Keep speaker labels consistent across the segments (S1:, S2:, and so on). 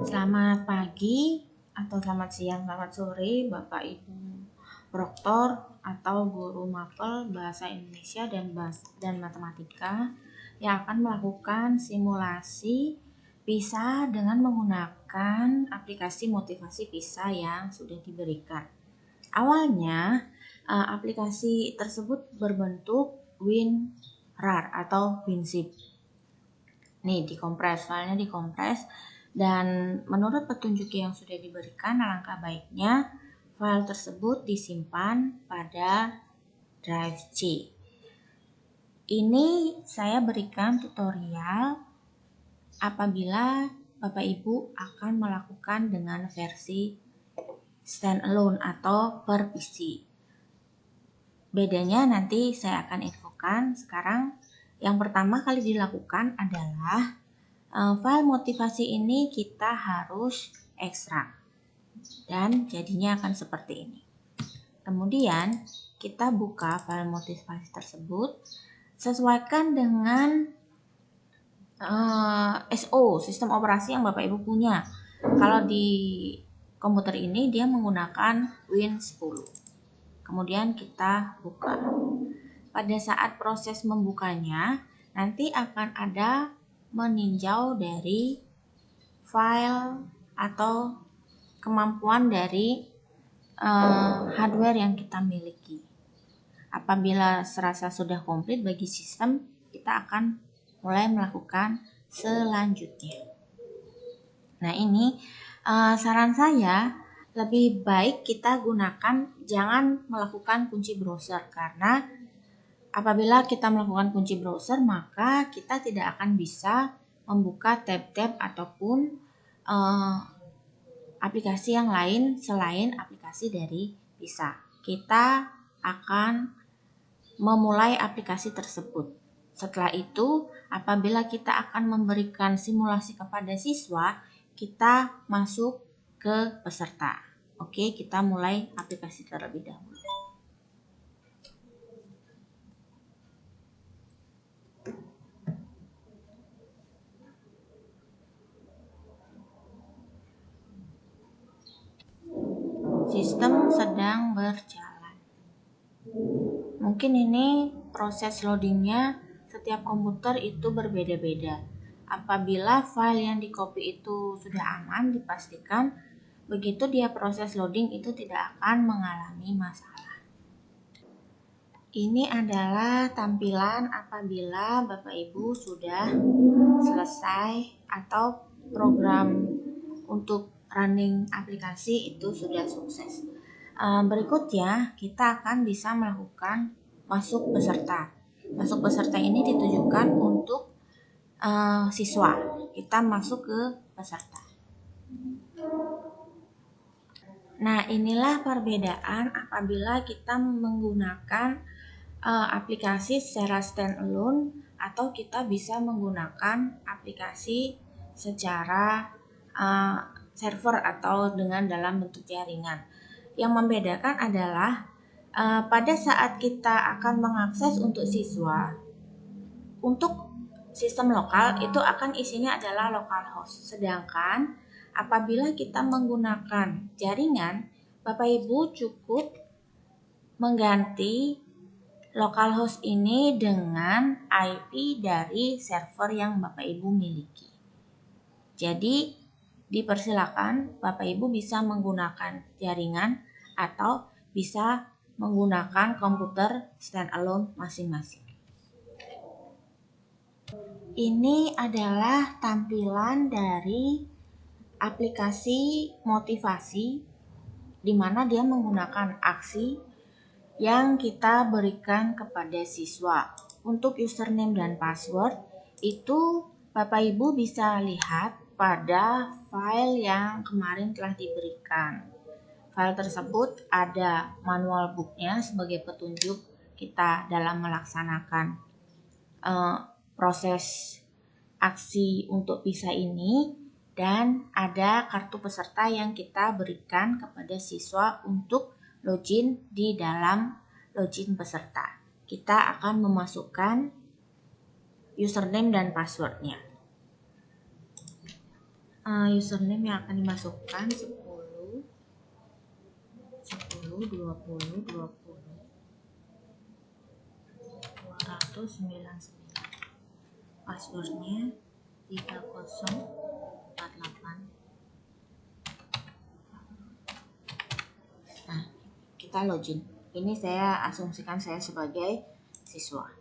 S1: Selamat pagi atau selamat siang, selamat sore Bapak Ibu Proktor atau guru mapel Bahasa Indonesia dan Matematika yang akan melakukan simulasi PISA dengan menggunakan aplikasi motivasi PISA yang sudah diberikan. Awalnya aplikasi tersebut berbentuk WinRAR atau WinZip. Nih, filenya dikompres, dan menurut petunjuk yang sudah diberikan, alangkah baiknya file tersebut disimpan pada drive C. Ini saya berikan tutorial apabila Bapak Ibu akan melakukan dengan versi standalone atau per PC. Bedanya nanti saya akan infokan. Sekarang yang pertama kali dilakukan adalah file motivasi ini kita harus ekstrak dan jadinya akan seperti ini. Kemudian kita buka file motivasi tersebut, sesuaikan dengan SO, sistem operasi yang Bapak Ibu punya. Kalau di komputer ini dia menggunakan Win10. Kemudian kita buka. Pada saat proses membukanya, nanti akan ada meninjau dari file atau kemampuan dari hardware yang kita miliki. Apabila serasa sudah komplit bagi sistem, kita akan mulai melakukan selanjutnya. Nah, ini saran saya, lebih baik kita gunakan, jangan melakukan kunci browser, karena apabila kita melakukan kunci browser, maka kita tidak akan bisa membuka tab-tab ataupun aplikasi yang lain selain aplikasi dari PISA. Kita akan memulai aplikasi tersebut. Setelah itu, apabila kita akan memberikan simulasi kepada siswa, kita masuk ke peserta. Oke, kita mulai aplikasi terlebih dahulu. Sistem sedang berjalan. Mungkin ini proses loadingnya setiap komputer itu berbeda-beda. Apabila file yang di copy itu sudah aman, dipastikan begitu dia proses loading itu tidak akan mengalami masalah. Ini adalah tampilan apabila Bapak Ibu sudah selesai atau program untuk running aplikasi itu sudah sukses. Berikutnya kita akan bisa melakukan masuk peserta. Masuk peserta ini ditujukan untuk siswa. Kita masuk ke peserta. Nah, inilah perbedaan apabila kita menggunakan aplikasi secara standalone atau kita bisa menggunakan aplikasi secara server atau dengan dalam bentuk jaringan. Yang membedakan adalah pada saat kita akan mengakses untuk siswa, untuk sistem lokal itu akan isinya adalah localhost. Sedangkan apabila kita menggunakan jaringan, Bapak Ibu cukup mengganti localhost ini dengan IP dari server yang Bapak Ibu miliki. Jadi dipersilakan Bapak Ibu bisa menggunakan jaringan atau bisa menggunakan komputer standalone masing-masing. Ini adalah tampilan dari aplikasi motivasi di mana dia menggunakan aksi yang kita berikan kepada siswa. Untuk username dan password itu Bapak Ibu bisa lihat pada file yang kemarin telah diberikan. File tersebut ada manual booknya sebagai petunjuk kita dalam melaksanakan proses aksi untuk PISA ini, dan ada kartu peserta yang kita berikan kepada siswa untuk login di dalam login peserta. Kita akan memasukkan username dan passwordnya. username yang akan dimasukkan 10, 20, 299. Passwordnya 3048. Nah, kita login. Ini saya asumsikan saya sebagai siswa.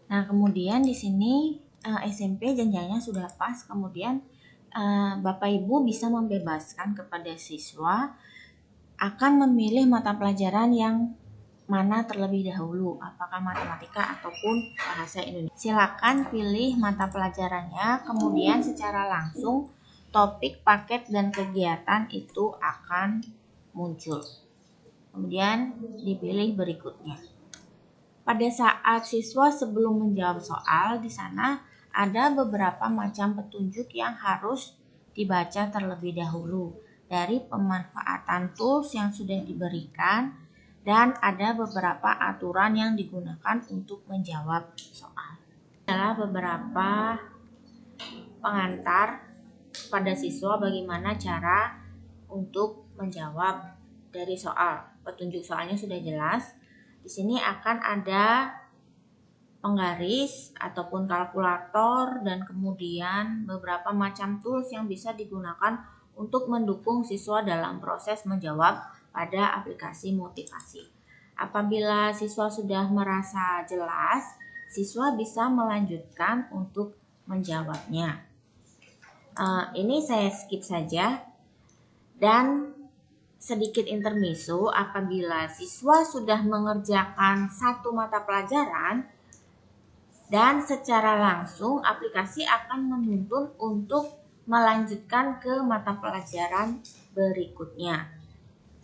S1: Nah, kemudian di sini SMP jenjangnya sudah pas, kemudian Bapak Ibu bisa membebaskan kepada siswa akan memilih mata pelajaran yang mana terlebih dahulu, apakah matematika ataupun bahasa Indonesia. Silakan pilih mata pelajarannya, kemudian secara langsung topik, paket, dan kegiatan itu akan muncul. Kemudian dipilih berikutnya. Pada saat siswa sebelum menjawab soal, di sana ada beberapa macam petunjuk yang harus dibaca terlebih dahulu dari pemanfaatan tools yang sudah diberikan, dan ada beberapa aturan yang digunakan untuk menjawab soal. Adalah beberapa pengantar pada siswa bagaimana cara untuk menjawab dari soal. Petunjuk soalnya sudah jelas. Di sini akan ada penggaris ataupun kalkulator dan kemudian beberapa macam tools yang bisa digunakan untuk mendukung siswa dalam proses menjawab pada aplikasi motivasi. Apabila siswa sudah merasa jelas, siswa bisa melanjutkan untuk menjawabnya. Ini saya skip saja. Dan sedikit intermezzo, apabila siswa sudah mengerjakan satu mata pelajaran dan secara langsung aplikasi akan menuntun untuk melanjutkan ke mata pelajaran berikutnya,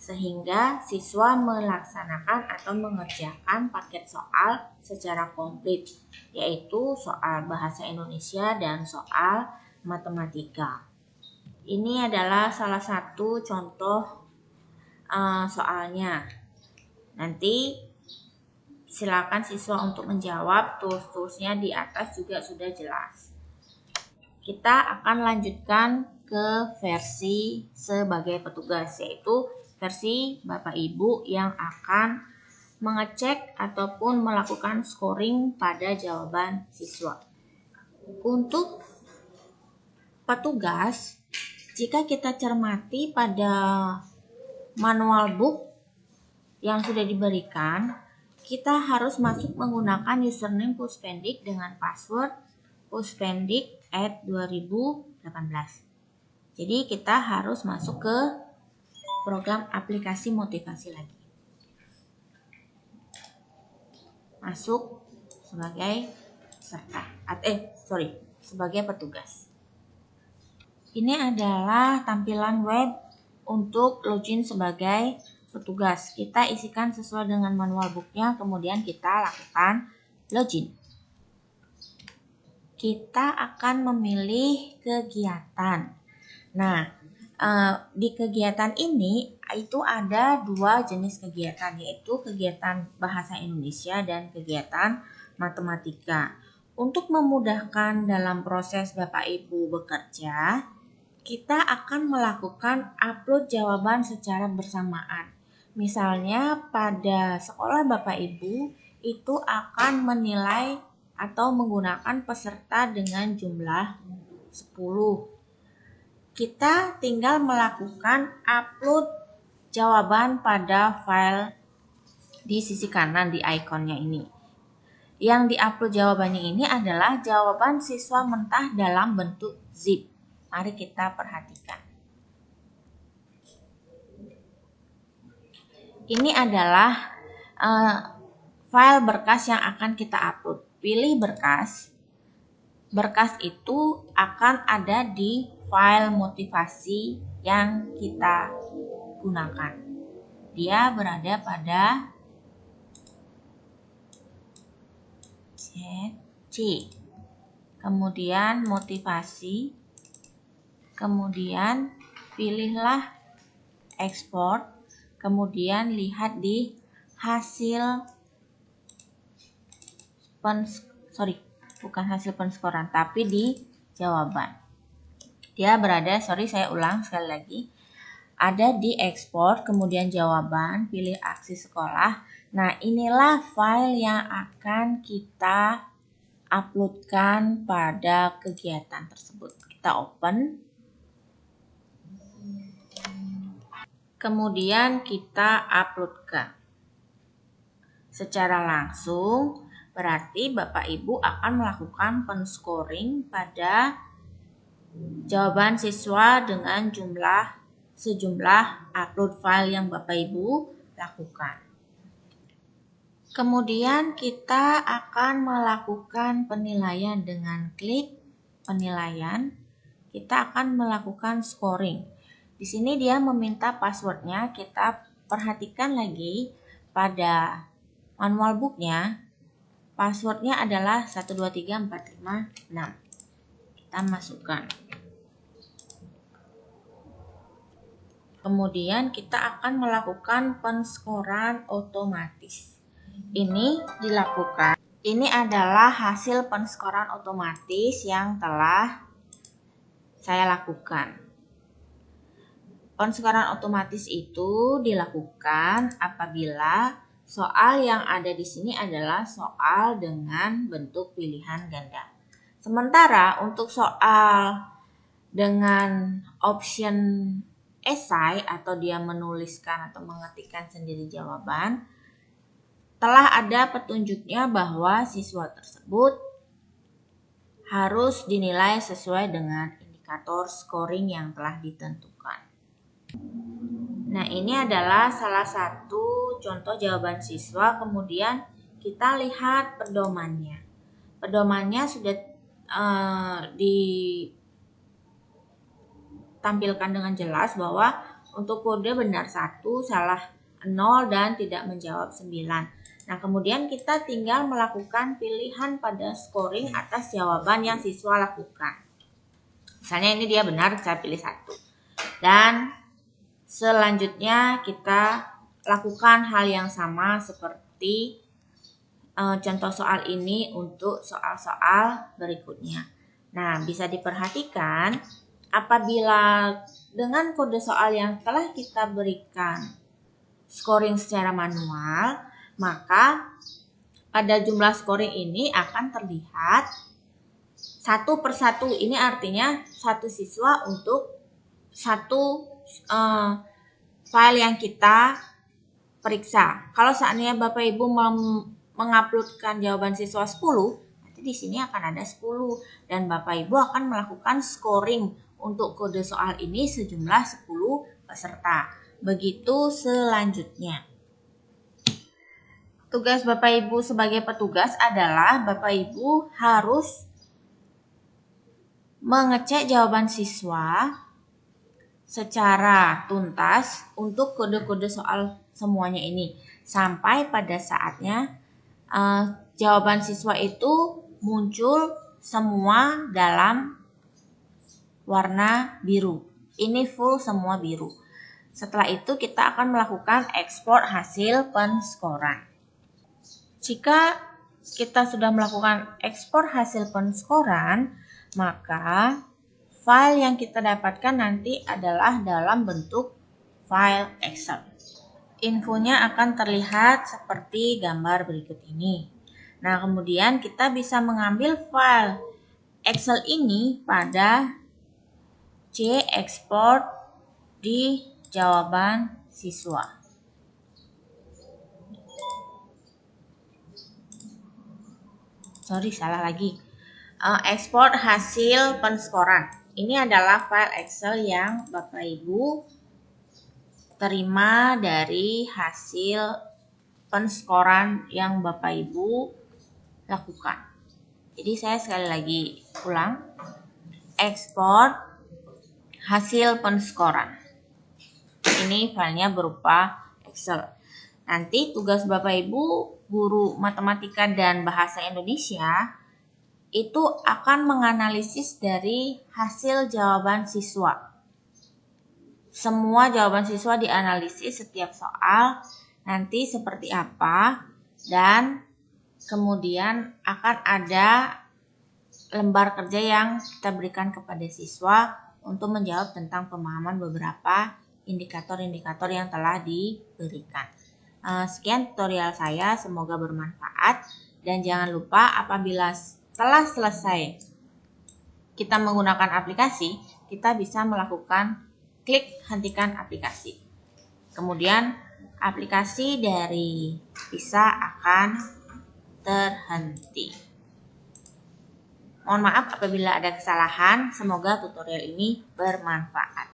S1: sehingga siswa melaksanakan atau mengerjakan paket soal secara komplit, yaitu soal bahasa Indonesia dan soal matematika. Ini adalah salah satu contoh soalnya. Nanti silakan siswa untuk menjawab, tools-toolsnya di atas juga sudah jelas. Kita akan lanjutkan ke versi sebagai petugas, yaitu versi Bapak Ibu yang akan mengecek ataupun melakukan scoring pada jawaban siswa. Untuk petugas, jika kita cermati pada manual book yang sudah diberikan, kita harus masuk menggunakan username Puspendik dengan password puspendik@2018. Jadi kita harus masuk ke program aplikasi motivasi lagi. Masuk sebagai sebagai petugas. Ini adalah tampilan web untuk login sebagai petugas. Kita isikan sesuai dengan manual booknya, kemudian kita lakukan login. Kita akan memilih kegiatan. Nah, di kegiatan ini itu ada dua jenis kegiatan, yaitu kegiatan bahasa Indonesia dan kegiatan matematika. Untuk memudahkan dalam proses Bapak Ibu bekerja, kita akan melakukan upload jawaban secara bersamaan. Misalnya pada sekolah Bapak Ibu itu akan menilai atau menggunakan peserta dengan jumlah 10. Kita tinggal melakukan upload jawaban pada file di sisi kanan di ikonnya ini. Yang diupload jawabannya ini adalah jawaban siswa mentah dalam bentuk zip. Mari kita perhatikan. Ini adalah file berkas yang akan kita upload. Pilih berkas. Berkas itu akan ada di file motivasi yang kita gunakan. Dia berada pada C. Kemudian motivasi. Kemudian pilihlah ekspor, kemudian lihat di hasil bukan hasil penskoran, tapi di jawaban. Dia berada, saya ulang sekali lagi. Ada di ekspor, kemudian jawaban, pilih aksi sekolah. Nah, inilah file yang akan kita uploadkan pada kegiatan tersebut. Kita open. Kemudian kita uploadkan. Secara langsung, berarti Bapak Ibu akan melakukan penscoring pada jawaban siswa dengan sejumlah upload file yang Bapak Ibu lakukan. Kemudian kita akan melakukan penilaian dengan klik penilaian. Kita akan melakukan scoring. Di sini dia meminta passwordnya. Kita perhatikan lagi pada manual booknya. Passwordnya adalah 123456. Kita masukkan. Kemudian kita akan melakukan penskoran otomatis. Ini dilakukan. Ini adalah hasil penskoran otomatis yang telah saya lakukan. Penskoran otomatis itu dilakukan apabila soal yang ada di sini adalah soal dengan bentuk pilihan ganda. Sementara untuk soal dengan option esai atau dia menuliskan atau mengetikkan sendiri jawaban, telah ada petunjuknya bahwa siswa tersebut harus dinilai sesuai dengan indikator scoring yang telah ditentukan. Nah, ini adalah salah satu contoh jawaban siswa. Kemudian kita lihat pedomannya. Pedomannya sudah ditampilkan dengan jelas bahwa untuk kode benar 1, salah 0, dan tidak menjawab 9. Nah, kemudian kita tinggal melakukan pilihan pada scoring atas jawaban yang siswa lakukan. Misalnya ini dia benar, saya pilih 1. Dan selanjutnya kita lakukan hal yang sama seperti contoh soal ini untuk soal-soal berikutnya. Nah, bisa diperhatikan apabila dengan kode soal yang telah kita berikan scoring secara manual, maka pada jumlah scoring ini akan terlihat satu persatu. Ini artinya satu siswa untuk satu file yang kita periksa. Kalau seandainya Bapak Ibu menguploadkan jawaban siswa 10, nanti di sini akan ada 10 dan Bapak Ibu akan melakukan scoring untuk kode soal ini sejumlah 10 peserta. Begitu selanjutnya. Tugas Bapak Ibu sebagai petugas adalah Bapak Ibu harus mengecek jawaban siswa secara tuntas untuk kode-kode soal semuanya ini. Sampai pada saatnya jawaban siswa itu muncul semua dalam warna biru. Ini full semua biru. Setelah itu kita akan melakukan ekspor hasil penskoran. Jika kita sudah melakukan ekspor hasil penskoran, maka file yang kita dapatkan nanti adalah dalam bentuk file Excel. Infonya akan terlihat seperti gambar berikut ini. Nah, kemudian kita bisa mengambil file Excel ini pada C export di jawaban siswa. Salah lagi. Ekspor hasil penskoran. Ini adalah file Excel yang Bapak Ibu terima dari hasil penskoran yang Bapak Ibu lakukan. Jadi saya sekali lagi ulang. Ekspor hasil penskoran. Ini filenya berupa Excel. Nanti tugas Bapak Ibu guru matematika dan bahasa Indonesia itu akan menganalisis dari hasil jawaban siswa. Semua jawaban siswa dianalisis setiap soal nanti seperti apa dan kemudian akan ada lembar kerja yang kita berikan kepada siswa untuk menjawab tentang pemahaman beberapa indikator-indikator yang telah diberikan. Sekian tutorial saya, semoga bermanfaat. Dan jangan lupa apabila telah selesai kita menggunakan aplikasi, kita bisa melakukan klik hentikan aplikasi. Kemudian aplikasi dari PISA akan terhenti. Mohon maaf apabila ada kesalahan, semoga tutorial ini bermanfaat.